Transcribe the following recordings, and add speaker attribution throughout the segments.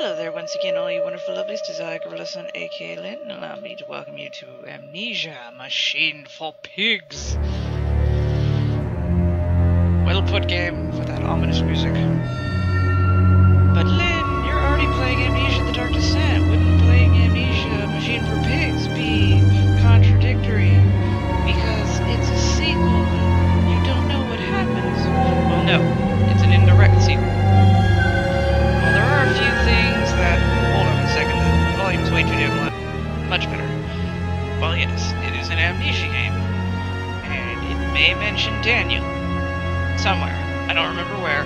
Speaker 1: Hello there once again, all you wonderful lovelies. This is Gorilla aka Lynn, and allow me to welcome you to Amnesia, Machine for Pigs. Well put, game, for that ominous music. But Lynn, you're already playing Amnesia the Dark Descent. Wouldn't playing Amnesia, Machine for Pigs be contradictory? Because it's a sequel, and you don't know what happens. Well, no, it's an indirect sequel. Hold on a second, the volume's way too damn loud. Much better. Well, yes, it is an Amnesia game, and it may mention Daniel. Somewhere. I don't remember where.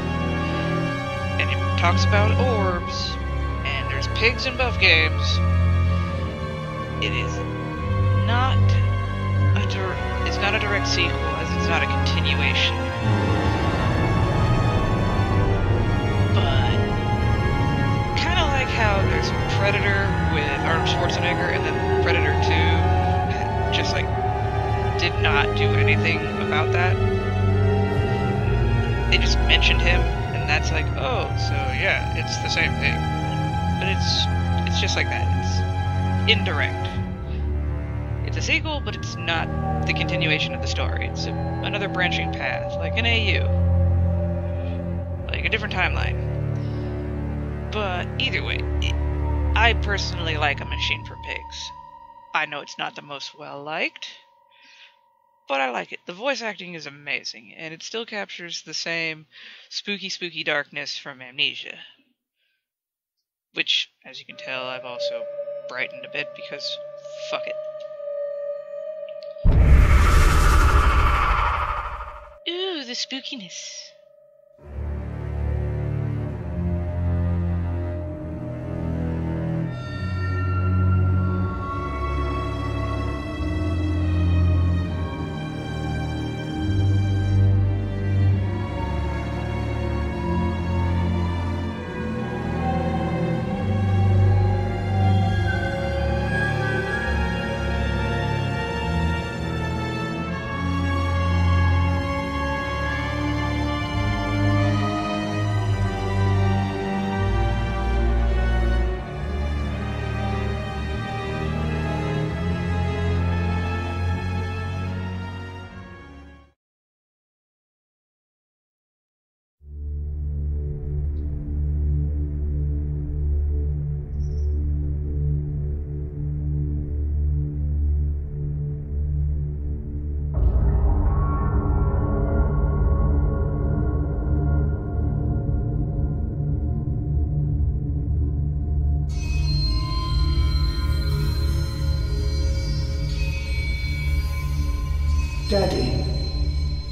Speaker 1: And it talks about orbs, and there's pigs in both games. It is not a direct sequel, as it's not a continuation. How there's Predator with Arnold Schwarzenegger, and then Predator 2 just did not do anything about that. They just mentioned him, and that's oh, so yeah, it's the same thing. But it's just like that. It's indirect. It's a sequel, but it's not the continuation of the story. It's another branching path, like an AU. Like a different timeline. But either way, I personally like A Machine for Pigs. I know it's not the most well-liked, but I like it. The voice acting is amazing, and it still captures the same spooky darkness from Amnesia. Which, as you can tell, I've also brightened a bit because fuck it. Ooh, the spookiness.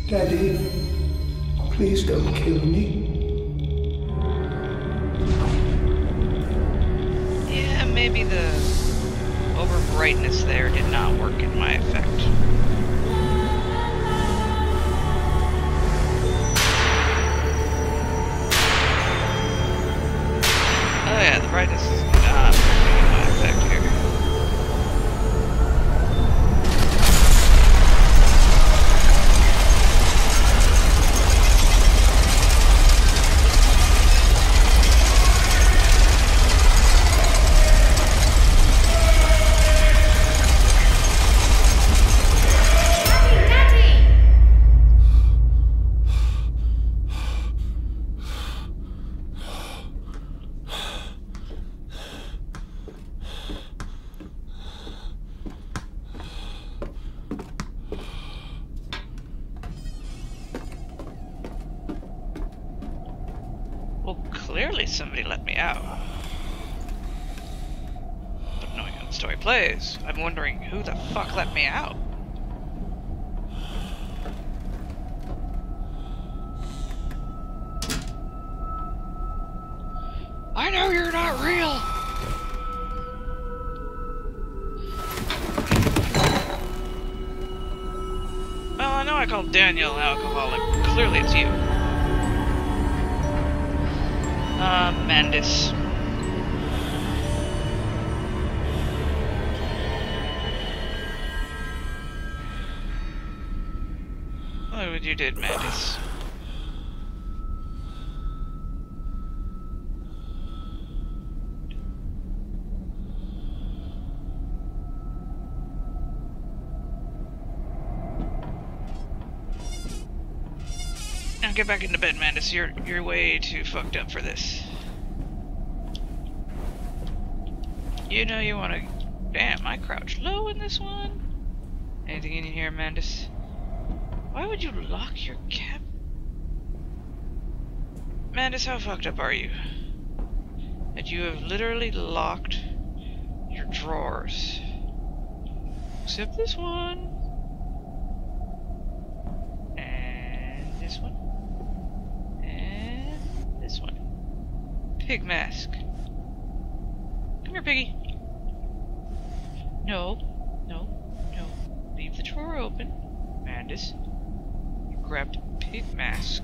Speaker 2: Daddy, please don't kill me.
Speaker 1: Yeah, maybe the over-brightness there did not work in my effect. Oh yeah, the brightness is not working in my effect here. Clearly somebody let me out. But knowing how the story plays, I'm wondering who the fuck let me out? I know you're not real! Well, I know I called Daniel alcoholic. Clearly it's you. Mandus. Look what you did, Mandus. get back into bed, Mandus. You're way too fucked up for this. You know you wanna... Damn, I crouched low in this one. Anything in here, Mandus? Why would you lock your cap? Mandus, how fucked up are you? That you have literally locked your drawers. Except this one. And this one. And this one. Pig mask. Come here, piggy. No. No. No. Leave the drawer open. Mandus. You grabbed a pig mask.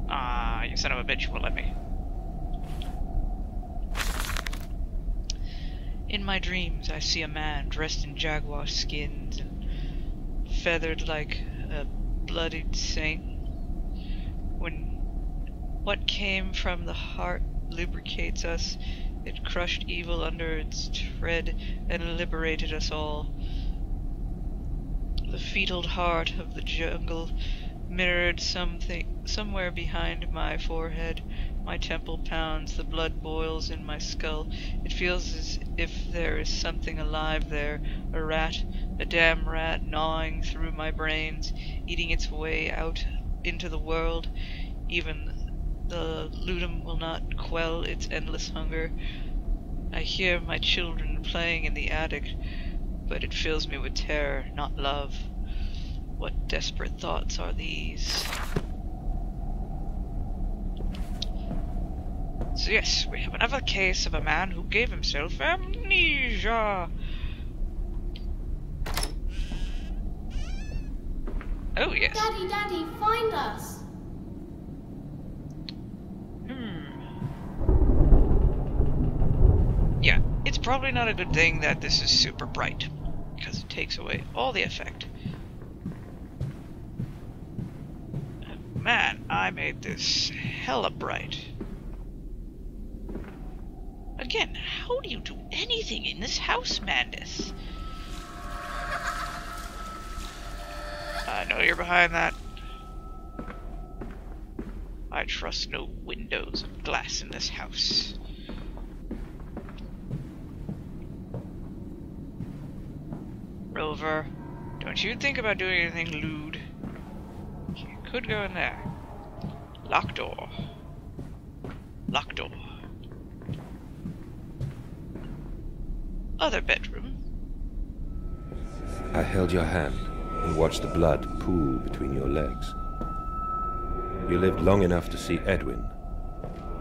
Speaker 1: Ah, you son of a bitch, you won't let me. In my dreams, I see a man dressed in jaguar skins and feathered like a bloodied saint. When what came from the heart lubricates us, it crushed evil under its tread and liberated us all. The fetal heart of the jungle mirrored something somewhere behind my forehead. My temple pounds, the blood boils in my skull. It feels as if there is something alive there, a rat, a damn rat gnawing through my brains, eating its way out into the world. Even the ludum will not quell its endless hunger. I hear my children playing in the attic, but it fills me with terror, not love. What desperate thoughts are these? So yes, we have another case of a man who gave himself amnesia. Oh yes.
Speaker 3: Daddy, Daddy, find us.
Speaker 1: Yeah, it's probably not a good thing that this is super bright, because it takes away all the effect. Man, I made this hella bright. Again, how do you do anything in this house, Mandus? I know you're behind that. I trust no windows of glass in this house. Rover, don't you think about doing anything lewd. You could go in there. Lock door. Lock door. Other bedroom.
Speaker 4: I held your hand and watched the blood pool between your legs. You lived long enough to see Edwin,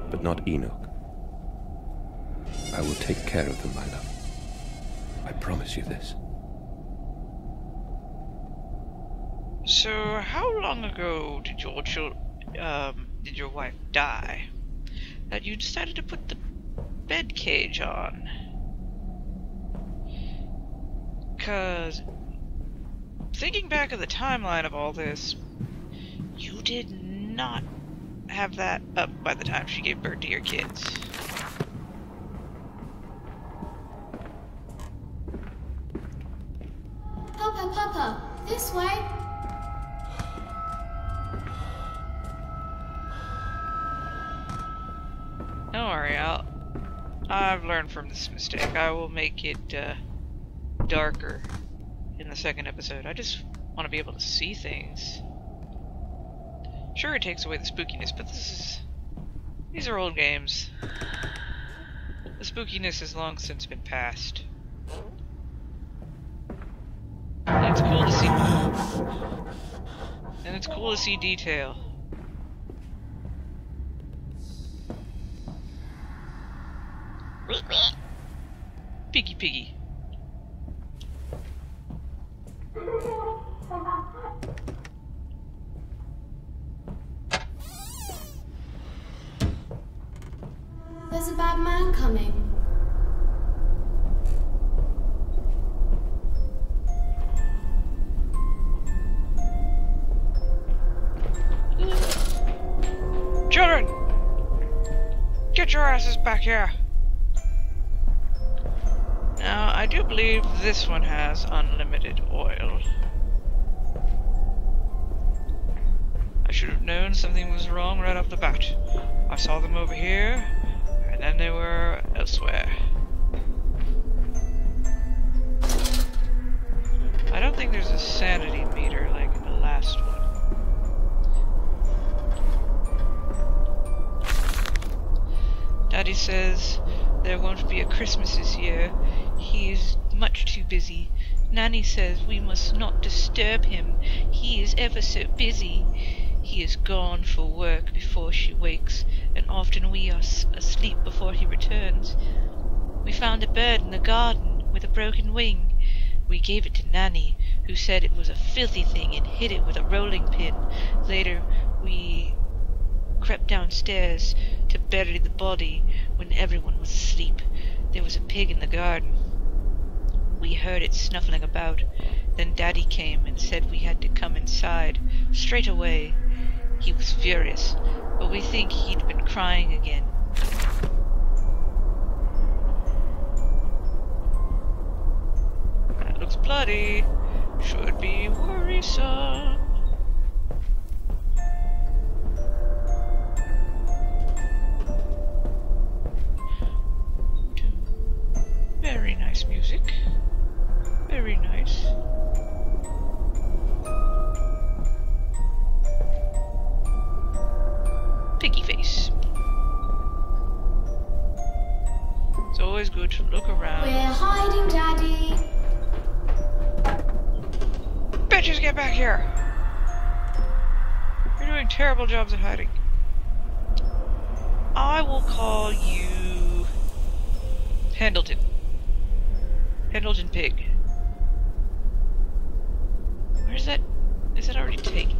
Speaker 4: but not Enoch. I will take care of them, my love. I promise you this.
Speaker 1: So, how long ago did your wife die? That you decided to put the bed cage on? 'Cause thinking back of the timeline of all this, you did not have that up by the time she gave birth to your kids.
Speaker 3: Papa, Papa, this way.
Speaker 1: Don't worry, I've learned from this mistake. I will make it darker in the second episode. I just want to be able to see things. Sure, it takes away the spookiness, but these are old games. The spookiness has long since been past. And it's cool to see. And it's cool to see detail. Piggy piggy.
Speaker 3: There's a bad man coming.
Speaker 1: Children! Get your asses back here! Now, I do believe this one has unlimited oil. should have known something was wrong right off the bat. I saw them over here, and then they were elsewhere. I don't think there's a sanity meter like in the last one. Daddy says there won't be a Christmas this year. He is much too busy. Nanny says we must not disturb him. He is ever so busy. He is gone for work before she wakes, and often we are asleep before he returns. We found a bird in the garden with a broken wing. We gave it to Nanny, who said it was a filthy thing and hid it with a rolling pin. Later, we crept downstairs to bury the body when everyone was asleep. There was a pig in the garden. We heard it snuffling about. Then Daddy came and said we had to come inside straight away. He was furious, but we think he'd been crying again. That looks bloody. Should be worrisome. Very nice music. Very nice. Piggy face. It's always good to look around.
Speaker 3: We're hiding, Daddy.
Speaker 1: Bitches, get back here! You're doing terrible jobs at hiding. I will call you Pendleton. Pendleton Pig. Where's that? Is that already taken?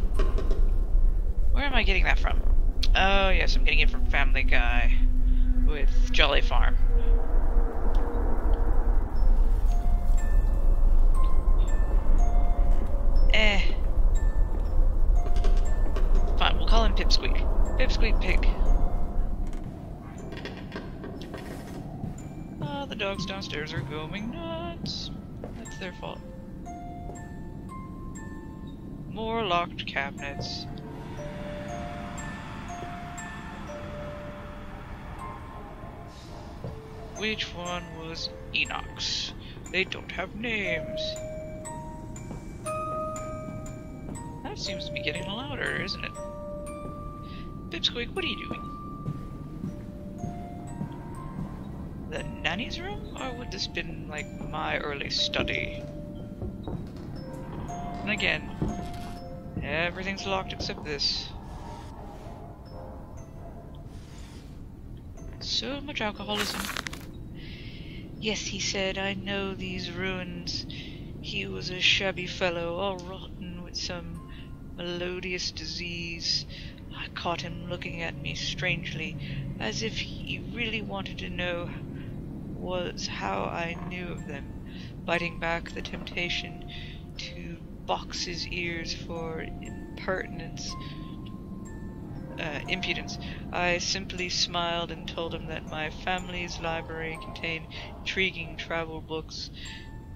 Speaker 1: Where am I getting that from? Oh yes, I'm getting it from Family Guy with Jolly Farm. Fine, we'll call him Pipsqueak. Pipsqueak Pig. The dogs downstairs are going nuts. That's their fault. More locked cabinets. Which one was Enoch's? They don't have names. That seems to be getting louder, isn't it? Pipsqueak, what are you doing? The nanny's room? Or would this been like my early study? And again, everything's locked except this. So much alcoholism. Yes, he said, I know these ruins. He was a shabby fellow, all rotten with some melodious disease. I caught him looking at me strangely, as if he really wanted to know was how I knew of them, biting back the temptation to box his ears for impudence. I simply smiled and told him that my family's library contained intriguing travel books.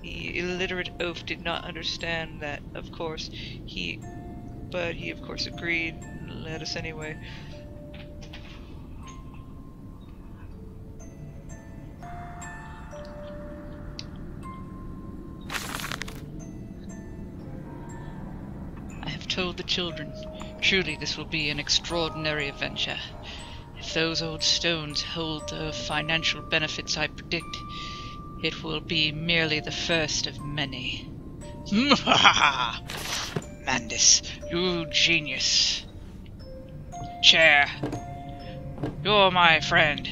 Speaker 1: The illiterate oaf did not understand that, of course, but he of course agreed and let us anyway. Told the children, truly this will be an extraordinary adventure. If those old stones hold the financial benefits I predict, it will be merely the first of many. Mandus, you genius. Chair, you're my friend.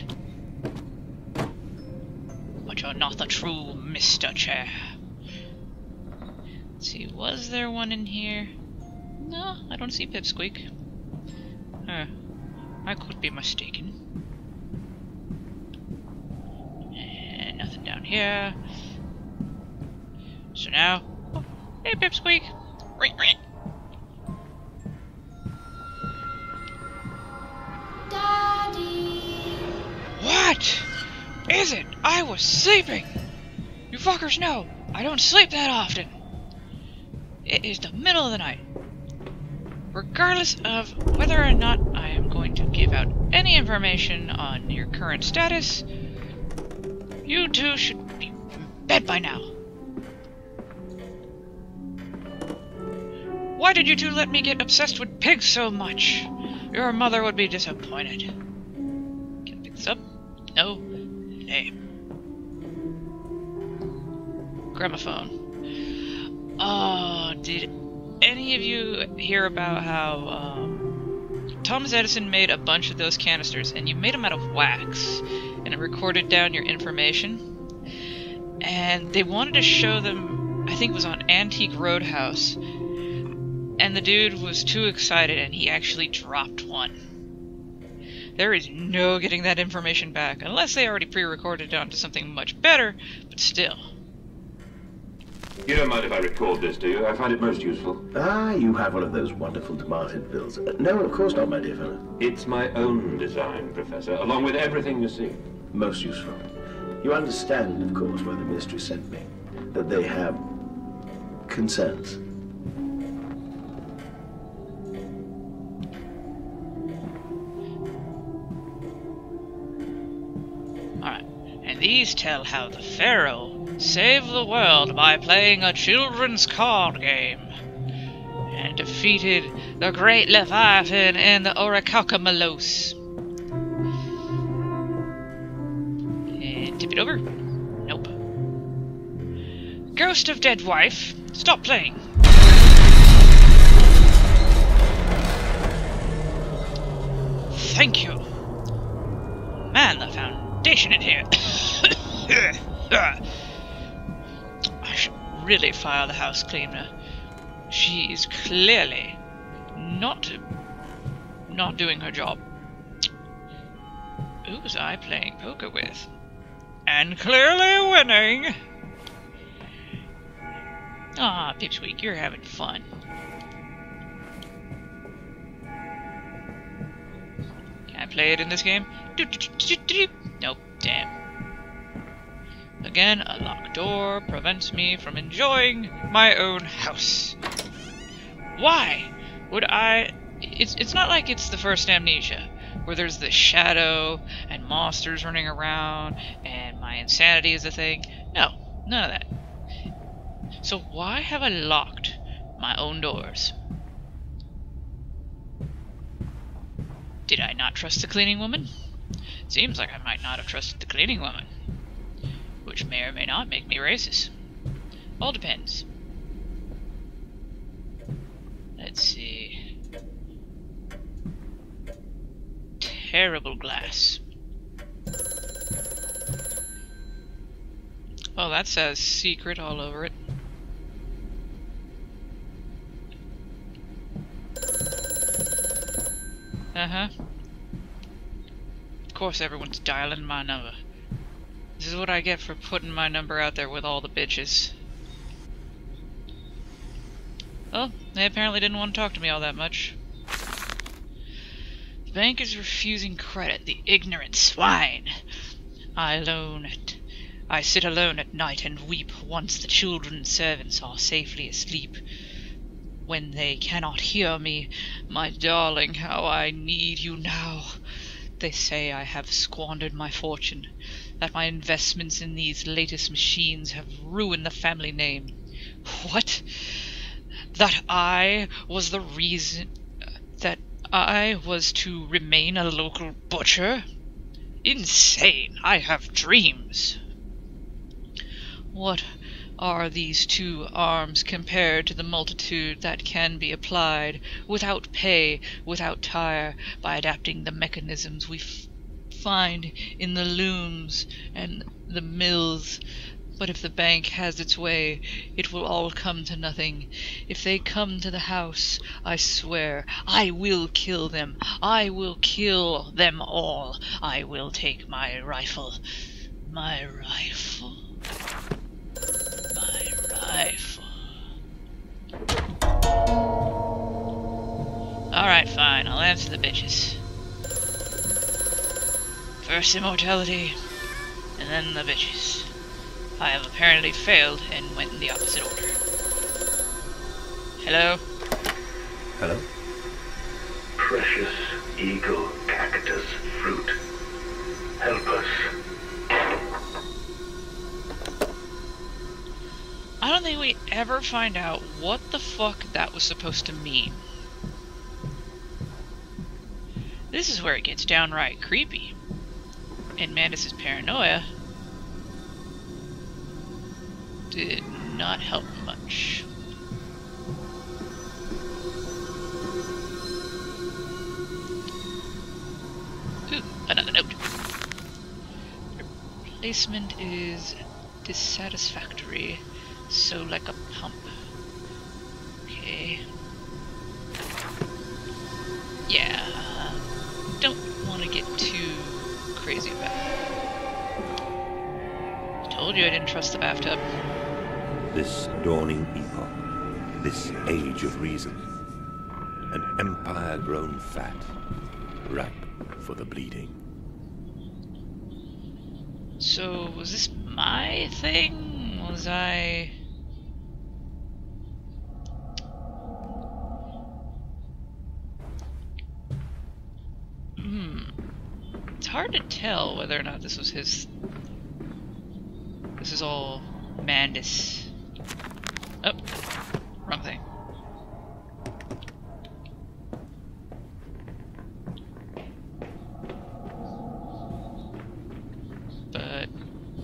Speaker 1: But you're not the true Mr. Chair. Let's see, was there one in here? No, I don't see Pipsqueak. I could be mistaken. And nothing down here. So now, oh, hey Pipsqueak!
Speaker 3: Daddy!
Speaker 1: What? Is it? I was sleeping! You fuckers know, I don't sleep that often. It is the middle of the night. regardless of whether or not I am going to give out any information on your current status, you two should be in bed by now. Why did you two let me get obsessed with pigs so much? Your mother would be disappointed. Can I pick this up? No. Lame. Gramophone. Oh, did any of you hear about how Thomas Edison made a bunch of those canisters, and you made them out of wax, and it recorded down your information? And they wanted to show them, I think it was on Antique Roadhouse, and the dude was too excited and he actually dropped one. There is no getting that information back, unless they already pre-recorded it onto something much better, but still.
Speaker 5: You don't mind if I record this, do you? I find it most useful.
Speaker 6: Ah, you have one of those wonderful demented bills. No, of course not, my dear fellow.
Speaker 5: It's my own design, Professor, along with everything you see.
Speaker 6: Most useful. You understand, of course, why the Ministry sent me. That they have concerns.
Speaker 1: Alright, and these tell how the Pharaoh saved the world by playing a children's card game and defeated the Great Leviathan and the Orichalcomylus. And tip it over? Nope. Ghost of Dead Wife, stop playing. Thank you. Man, the foundation in here. I should really fire the house cleaner. She is clearly not doing her job. Who was I playing poker with? And clearly winning! Ah, Pipsqueak, you're having fun. Can I play it in this game? Nope, damn. Again, a locked door prevents me from enjoying my own house. Why would I... It's not like it's the first Amnesia, where there's the shadow and monsters running around and my insanity is a thing. No, none of that. So why have I locked my own doors? Did I not trust the cleaning woman? Seems like I might not have trusted the cleaning woman. Which may or may not make me racist. All depends. Let's see. Terrible glass. Oh, that says secret all over it. Uh-huh. Of course everyone's dialing my number. This is what I get for putting my number out there with all the bitches. Well, they apparently didn't want to talk to me all that much. The bank is refusing credit, the ignorant swine. I sit alone at night and weep once the children's servants are safely asleep. When they cannot hear me, my darling, how I need you now. They say I have squandered my fortune, that my investments in these latest machines have ruined the family name. What? That I was the reason... that I was to remain a local butcher? Insane! I have dreams! What are these two arms compared to the multitude that can be applied, without pay, without tire, by adapting the mechanisms we find in the looms and the mills? But if the bank has its way, it will all come to nothing. If they come to the house, I swear, I will kill them. I will kill them all. I will take my rifle. My rifle. My rifle. Alright, fine. I'll answer the bitches. First immortality, and then the bitches. I have apparently failed and went in the opposite order. Hello?
Speaker 4: Hello?
Speaker 6: precious eagle cactus fruit. Help us.
Speaker 1: I don't think we ever find out what the fuck that was supposed to mean. This is where it gets downright creepy. And Mandus's paranoia did not help much. Ooh, another note. Replacement is dissatisfactory, so like a pump. Okay. Yeah, don't want to get too crazy about it. Told you I didn't trust the bathtub.
Speaker 4: This dawning epoch, this age of reason, an empire grown fat, ripe for the bleeding.
Speaker 1: So, was this my thing? Was I... It's hard to tell whether or not this was his... This is all Mandus. Oh, wrong thing. But,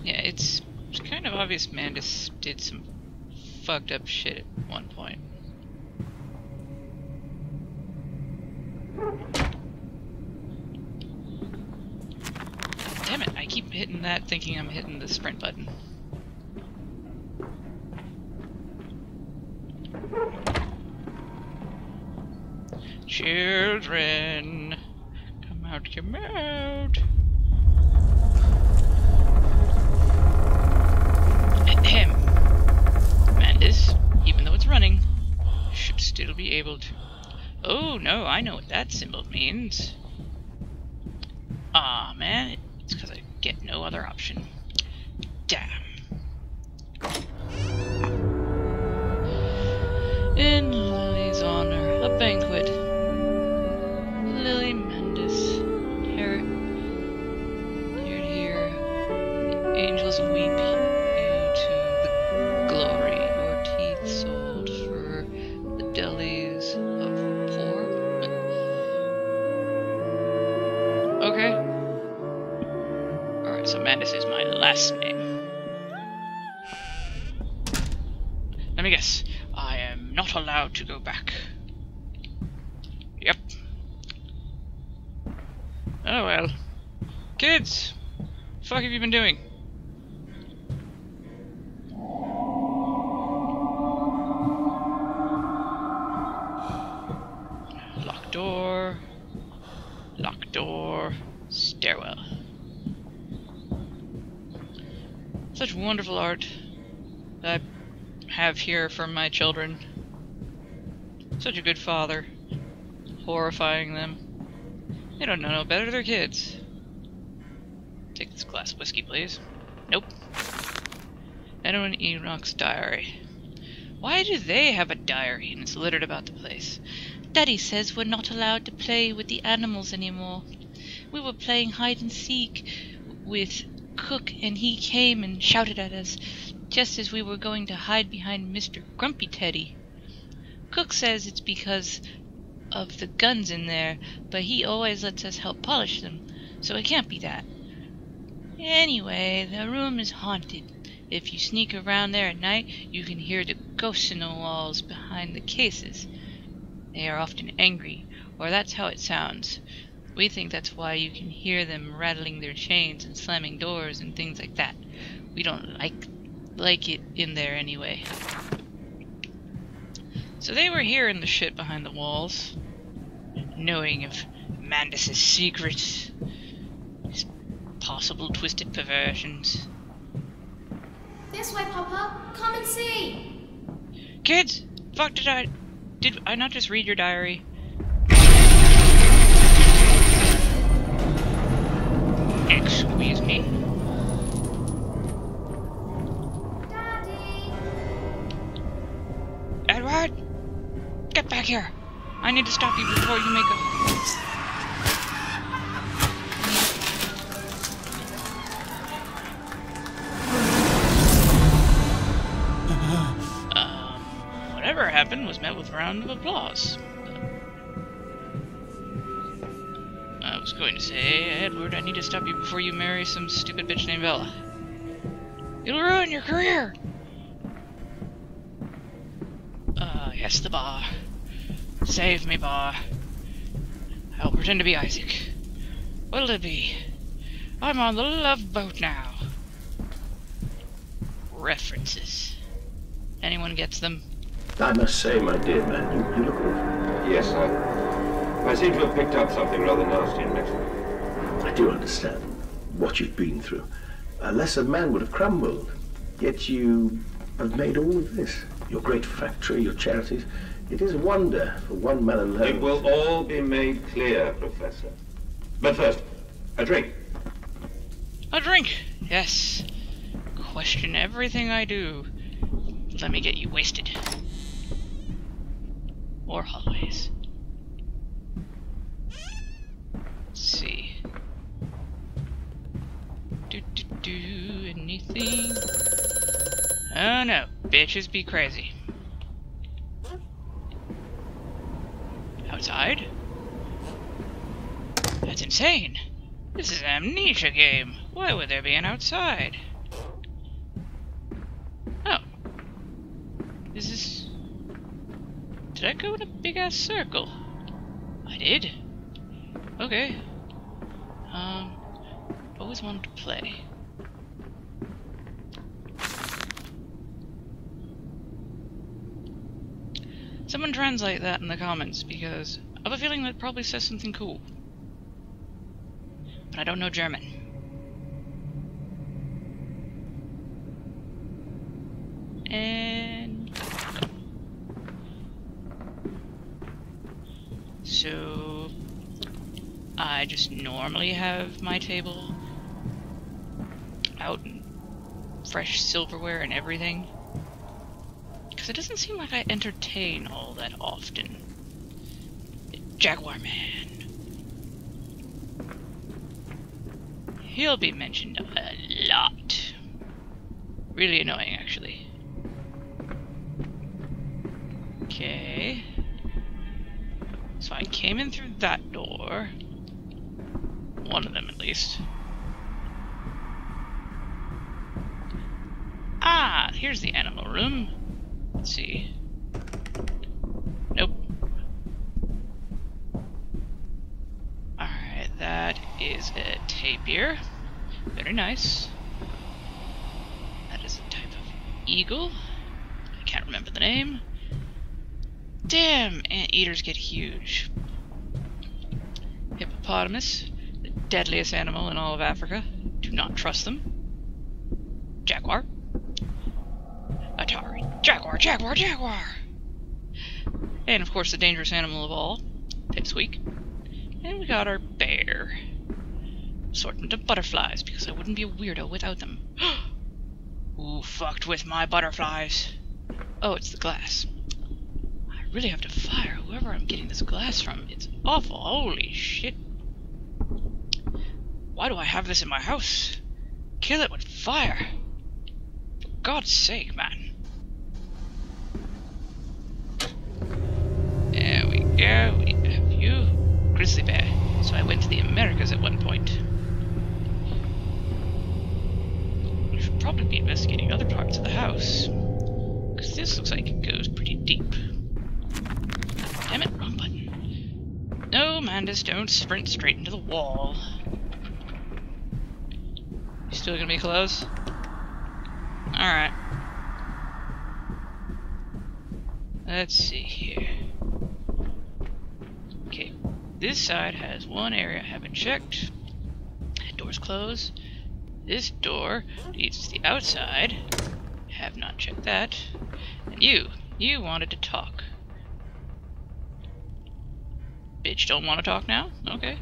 Speaker 1: yeah, it's kind of obvious Mandus did some fucked up shit at one point. Damn it, I keep hitting that thinking I'm hitting the sprint button. Children, come out, come out. Ahem. Mandus, even though it's running, should still be able to... Oh no, I know what that symbol means. Aw, man, it's because I get no other option. Damn. In Lily's honor, a banquet. Lily Mandus, here, the angels weep you to the glory. Your teeth sold for the delis of poor. Okay. Alright, so Mandus is my last name. Let me guess. I am not allowed to go back. Yep. Oh well. Kids! Fuck have you been doing? Locked door. Locked door. Stairwell. Such wonderful art that I have here for my children. Such a good father. Horrifying them. They don't know no better, they're kids. Take this glass of whiskey, please. Nope. Edwin Enoch's diary. Why do they have a diary and it's littered about the place? Daddy says we're not allowed to play with the animals anymore. We were playing hide and seek with Cook and he came and shouted at us just as we were going to hide behind Mr. Grumpy Teddy. Cook says it's because of the guns in there, but he always lets us help polish them, so it can't be that. Anyway, the room is haunted. If you sneak around there at night, you can hear the ghosts in the walls behind the cases. They are often angry, or that's how it sounds. We think that's why you can hear them rattling their chains and slamming doors and things like that. We don't like it in there anyway. So they were hearing the shit behind the walls, knowing of Mandus's secrets, his possible twisted perversions.
Speaker 3: This way, Papa. Come and see.
Speaker 1: Kids, fuck did I not just read your diary? Excuse me.
Speaker 3: Daddy.
Speaker 1: Edward, get back here. I need to stop you before you make a... Whatever happened was met with a round of applause. I was going to say, Edward, I need to stop you before you marry some stupid bitch named Bella. You'll ruin your career! Yes, the bar. Save me, bar. I'll pretend to be Isaac. What'll it be? I'm on the love boat now. References. Anyone gets them?
Speaker 6: I must say, my dear man, you look awful.
Speaker 5: Yes, I seem to have picked up something rather nasty in Mexico.
Speaker 6: I do understand what you've been through. A lesser man would have crumbled. Yet you have made all of this. Your great factory, your charities. It is a wonder for one man alone.
Speaker 5: It will all be made clear, Professor. But first, a drink.
Speaker 1: A drink! Yes. Question everything I do. Let me get you wasted. Or hallways. Let's see. Anything? Oh no, bitches be crazy. Outside? That's insane! This is an Amnesia game! Why would there be an outside? Oh. Is this... Did I go in a big-ass circle? I did. Okay. Always wanted to play. Someone translate that in the comments, because I have a feeling that probably says something cool. But I don't know German. And... so... I just normally have my table out in fresh silverware and everything. Because it doesn't seem like I entertain all that often. Jaguar Man. He'll be mentioned a lot. Really annoying, actually. Okay. So I came in through that door. One of them, at least. Ah, here's the animal room. Let's see. Nope. Alright, that is a tapir. Very nice. That is a type of eagle. I can't remember the name. Damn, anteaters get huge. Hippopotamus, the deadliest animal in all of Africa. Do not trust them. Jaguar. Atari. Jaguar, jaguar, jaguar! And of course the dangerous animal of all, Pipsqueak. And we got our bear. Assortment of butterflies, because I wouldn't be a weirdo without them. Who fucked with my butterflies? Oh, it's the glass. I really have to fire whoever I'm getting this glass from. It's awful. Holy shit. Why do I have this in my house? Kill it with fire. For God's sake, man. There we go. We have you. Grizzly bear. So I went to the Americas at one point. I should probably be investigating other parts of the house. Because this looks like it goes pretty deep. Damn it, wrong button. No, Mandus, don't sprint straight into the wall. You still gonna be close? Alright. Let's see here. Okay, this side has one area I haven't checked. That door's closed. This door leads to the outside. Have not checked that. And you wanted to talk. Bitch, don't want to talk now? Okay.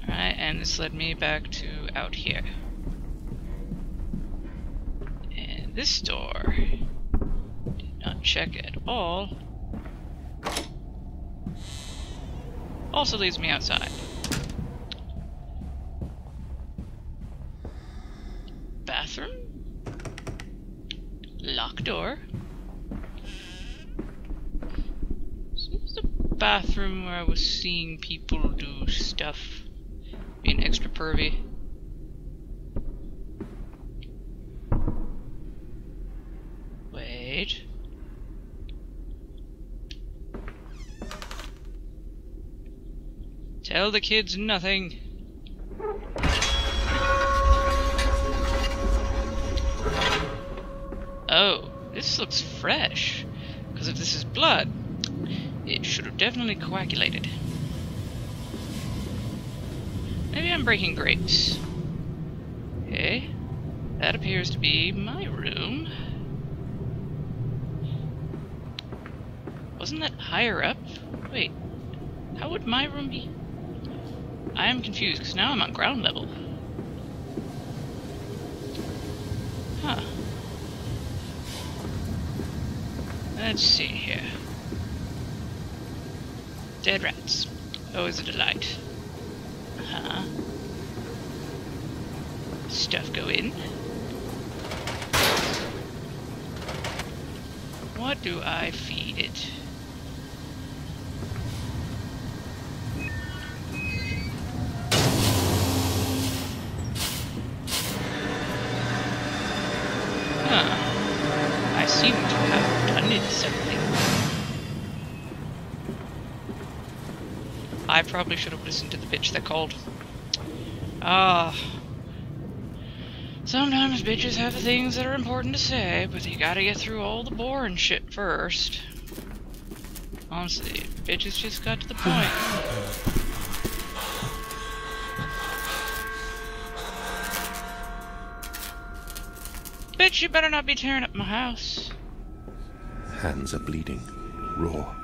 Speaker 1: Alright, and this led me back to out here. And this door check at all. Also leaves me outside. Bathroom? Locked door. So this is the bathroom where I was seeing people do stuff. Being extra pervy. Wait. Tell the kids nothing. Oh, this looks fresh. Because if this is blood, it should have definitely coagulated. Maybe I'm breaking grapes. Okay. That appears to be my room. Wasn't that higher up? Wait. How would my room be? I am confused, because now I'm on ground level. Huh. Let's see here. Dead rats. Always a delight. Uh-huh. Stuff go in. What do I feed it? I seem to have done it something. I probably should have listened to the bitch that called. Sometimes bitches have things that are important to say, but you gotta get through all the boring shit first. Honestly, bitches just got to the point. Bitch, you better not be tearing up my house.
Speaker 4: Hands are bleeding, raw.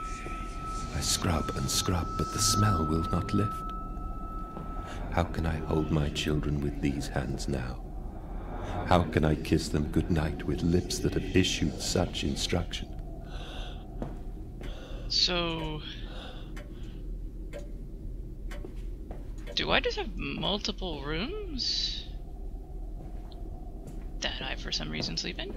Speaker 4: I scrub and scrub, but the smell will not lift. How can I hold my children with these hands now? How can I kiss them goodnight with lips that have issued such instruction?
Speaker 1: So... do I just have multiple rooms that I for some reason sleep in?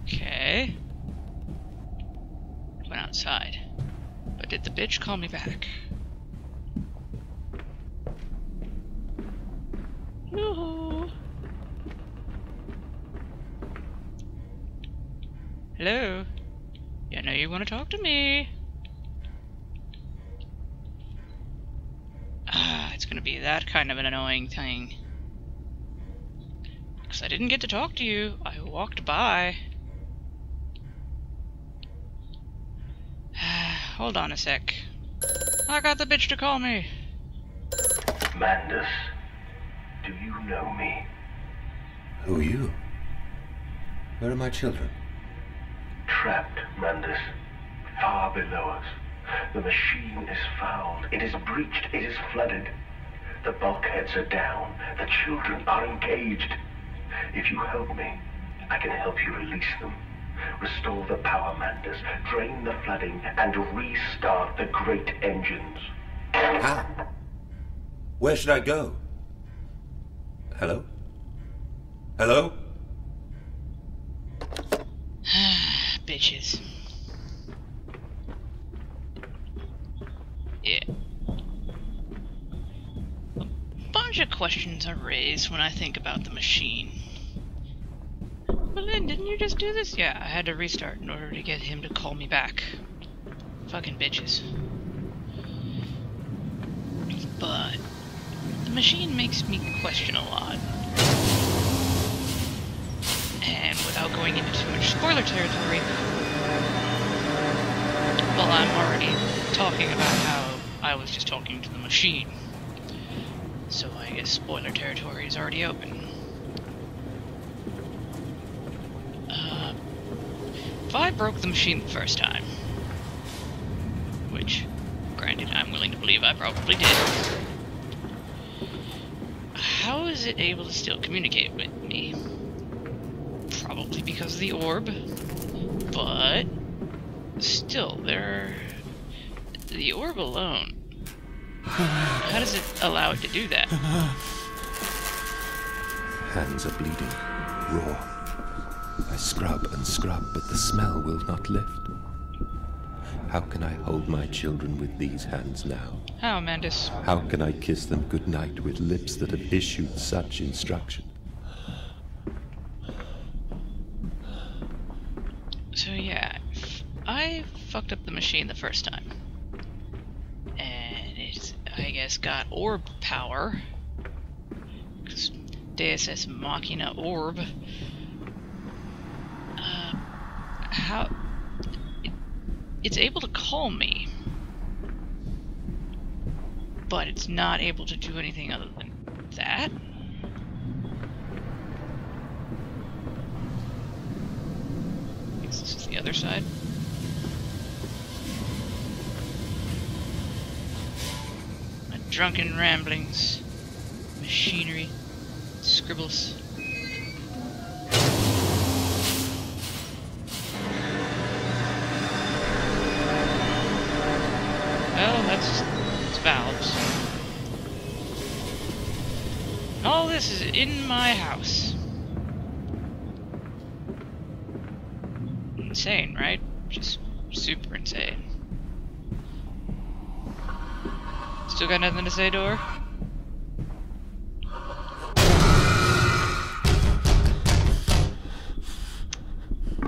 Speaker 1: Okay. Went outside. But did the bitch call me back? Yoo-hoo. Hello? Yeah, I know you want to talk to me. It's gonna be that kind of an annoying thing. Because I didn't get to talk to you. I walked by. Hold on a sec. I got the bitch to call me.
Speaker 6: Mandus, do you know me?
Speaker 4: Who are you? Where are my children?
Speaker 6: Trapped, Mandus. Far below us. The machine is fouled. It is breached. It is flooded. The bulkheads are down. The children are engaged. If you help me, I can help you release them. Restore the power, Mandus. Drain the flooding and restart the great engines.
Speaker 4: How? Where should I go? Hello? Hello?
Speaker 1: Bitches. Yeah. A bunch of questions are raised when I think about the machine. But then, didn't you just do this? Yeah, I had to restart in order to get him to call me back. Fucking bitches. But the machine makes me question a lot. And without going into too much spoiler territory, well, I'm already talking about how I was just talking to the machine. So I guess spoiler territory is already open. If I broke the machine the first time, which, granted, I'm willing to believe I probably did, how is it able to still communicate with me? Probably because of the orb. But still, the orb alone. How does it allow it to do that?
Speaker 4: Hands are bleeding, raw. I scrub and scrub, but the smell will not lift. How can I hold my children with these hands now?
Speaker 1: How, Mandus?
Speaker 4: How can I kiss them goodnight with lips that have issued such instruction?
Speaker 1: So yeah, I fucked up the machine the first time. And it's, I guess, got orb power. Because Deus Ex Machina orb. How... It's able to call me. But it's not able to do anything other than that. I guess this is the other side. My drunken ramblings. Machinery. Scribbles. Well, that's valves. All this is in my house. Insane, right? Just super insane. Still got nothing to say, door?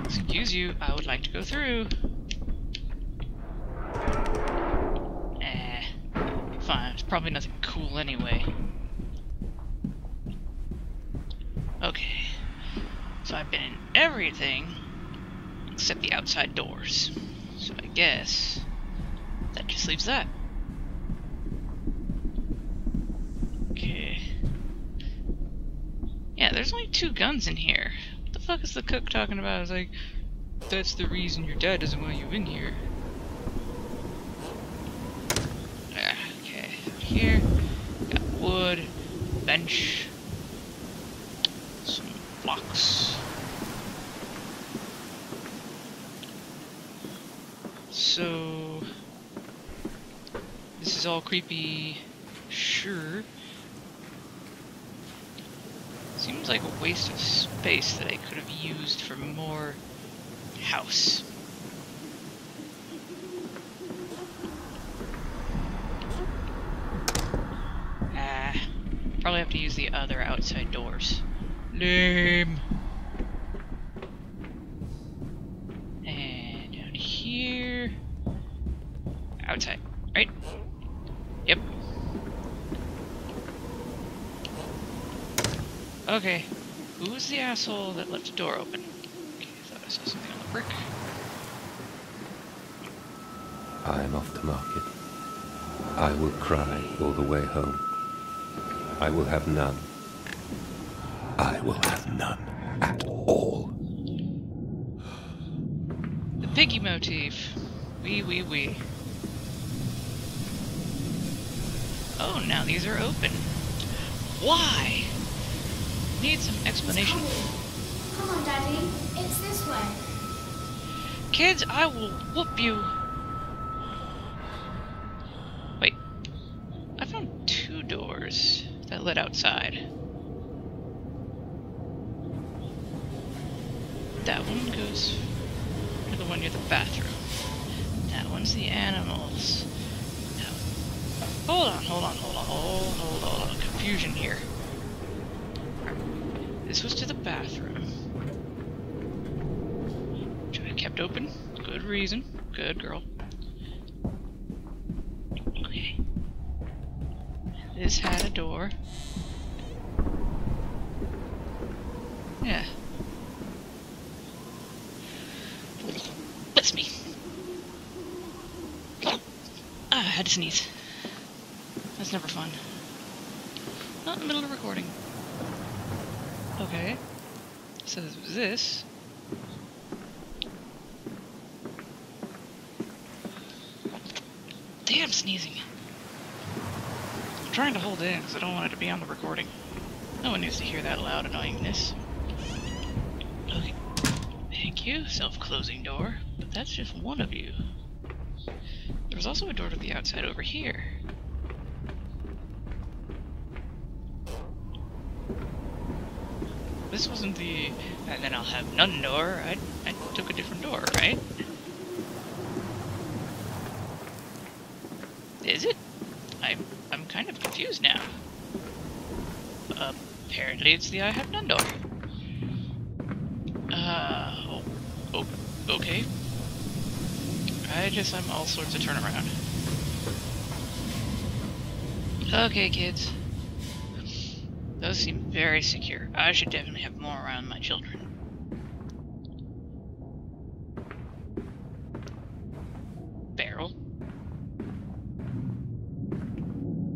Speaker 1: Excuse you, I would like to go through. Fine, it's probably nothing cool anyway. Okay, so I've been in everything except the outside doors. So I guess that just leaves that. Okay. Yeah, there's only 2 guns in here. What the fuck is the cook talking about? It's like, that's the reason your dad doesn't want you in here. Here, got wood, bench, some blocks. So, this is all creepy, sure. Seems like a waste of space that I could have used for more house. Probably have to use the other outside doors. Lame. And down here. Outside, right? Yep. Okay. Who's the asshole that left the door open? Okay, I thought I saw something on the brick.
Speaker 4: I am off to market. I will cry all the way home. I will have none. I will have none at all.
Speaker 1: The piggy motif. Wee. Oh, now these are open. Why? Need some explanation.
Speaker 3: Come on, Daddy. It's this way.
Speaker 1: Kids, I will whoop you. Wait. I found 2 doors that led outside. That one goes to the one near the bathroom. That one's the animals. Hold on. Confusion here. This was to the bathroom. Which I kept open. Good reason. Good girl. Okay. This had a door. Yeah. Bless me. I had to sneeze. That's never fun. Not in the middle of recording. Okay. So this was this. Damn sneezing. I'm trying to hold it in because I don't want it to be on the recording. No one needs to hear that loud annoyingness. Okay. Thank you, self-closing door. But that's just one of you. There's also a door to the outside over here. This wasn't the... and then I'll have none door. I took a different door, right? Is it? I'm kind of confused now. Apparently it's the I have none door. Okay. I'm all sorts of turnaround. Okay, kids. Those seem very secure. I should definitely have more around my children. Barrel.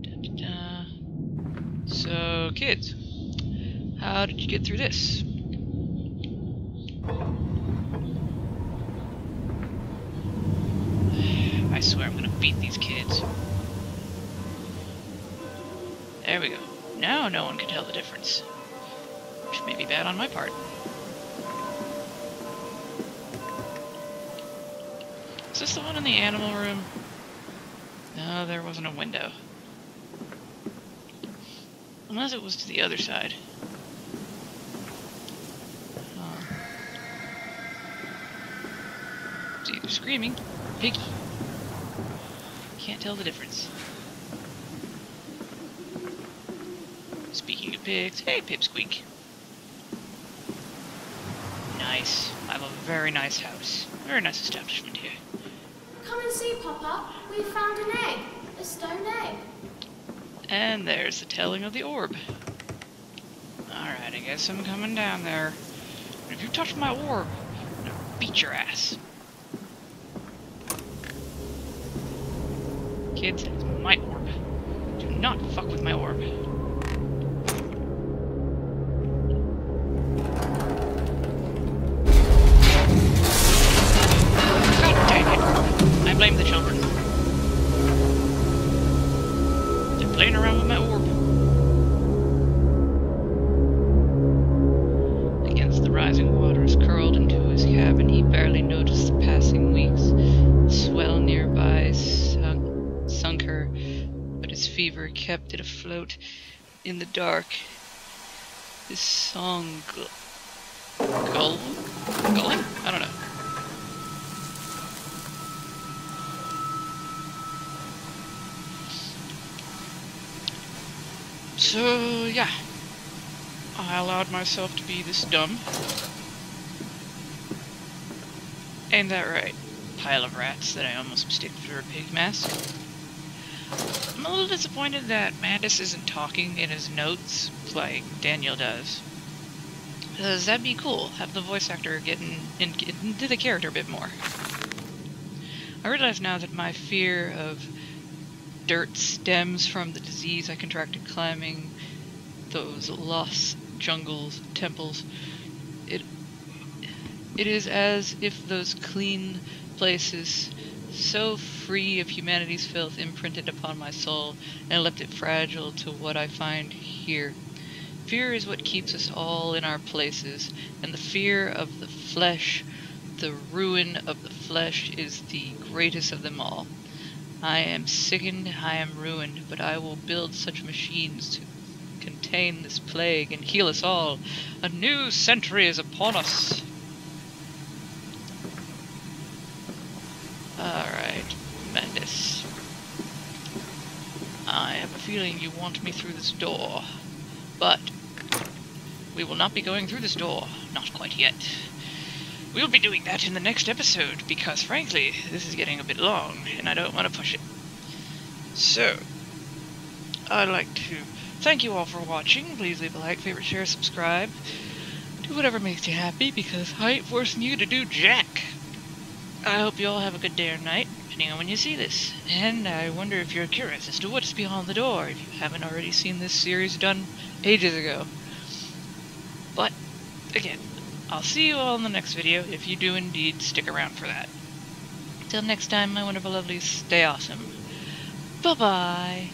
Speaker 1: Da-da-da. So, kids, how did you get through this? I swear I'm gonna beat these kids. There we go. Now no one can tell the difference. Which may be bad on my part. Is this the one in the animal room? No, there wasn't a window. Unless it was to the other side. It's either screaming, piggy. Can't tell the difference. Speaking of pigs, hey Pipsqueak. Nice. I have a very nice house. Very nice establishment here.
Speaker 3: Come and see, Papa. We found an egg. A stone egg.
Speaker 1: And there's the telling of the orb. Alright, I guess I'm coming down there. If you touch my orb, I'm gonna beat your ass. Kids, it's my orb. Do not fuck with my orb. God dang it! I blame the children. They're playing around with my orb. Against the rising waters curled into his cabin, he barely noticed the passing weeks. The swell nearby sunk her, but his fever kept it afloat in the dark. His song gulling? I don't know. So, yeah. I allowed myself to be this dumb. Ain't that right? Pile of rats that I almost mistook for a pig mask. I'm a little disappointed that Mandus isn't talking in his notes like Daniel does. Because that'd be cool, have the voice actor get into the character a bit more. I realize now that my fear of dirt stems from the disease I contracted climbing those lost jungles, temples. It is as if those clean places, so free of humanity's filth, imprinted upon my soul and left it fragile to what I find here. Fear is what keeps us all in our places, and the fear of the flesh, the ruin of the flesh, is the greatest of them all. I am sickened, I am ruined, but I will build such machines to contain this plague and heal us all. A new century is upon us. Alright, Mandus. I have a feeling you want me through this door, but we will not be going through this door. Not quite yet. We'll be doing that in the next episode, because frankly, this is getting a bit long, and I don't want to push it. So, I'd like to thank you all for watching. Please leave a like, favorite, share, subscribe. Do whatever makes you happy, because I ain't forcing you to do jack. I hope you all have a good day or night, depending on when you see this. And I wonder if you're curious as to what's beyond the door, if you haven't already seen this series done ages ago. But, again, I'll see you all in the next video, if you do indeed stick around for that. Till next time, my wonderful lovelies, stay awesome. Bye-bye!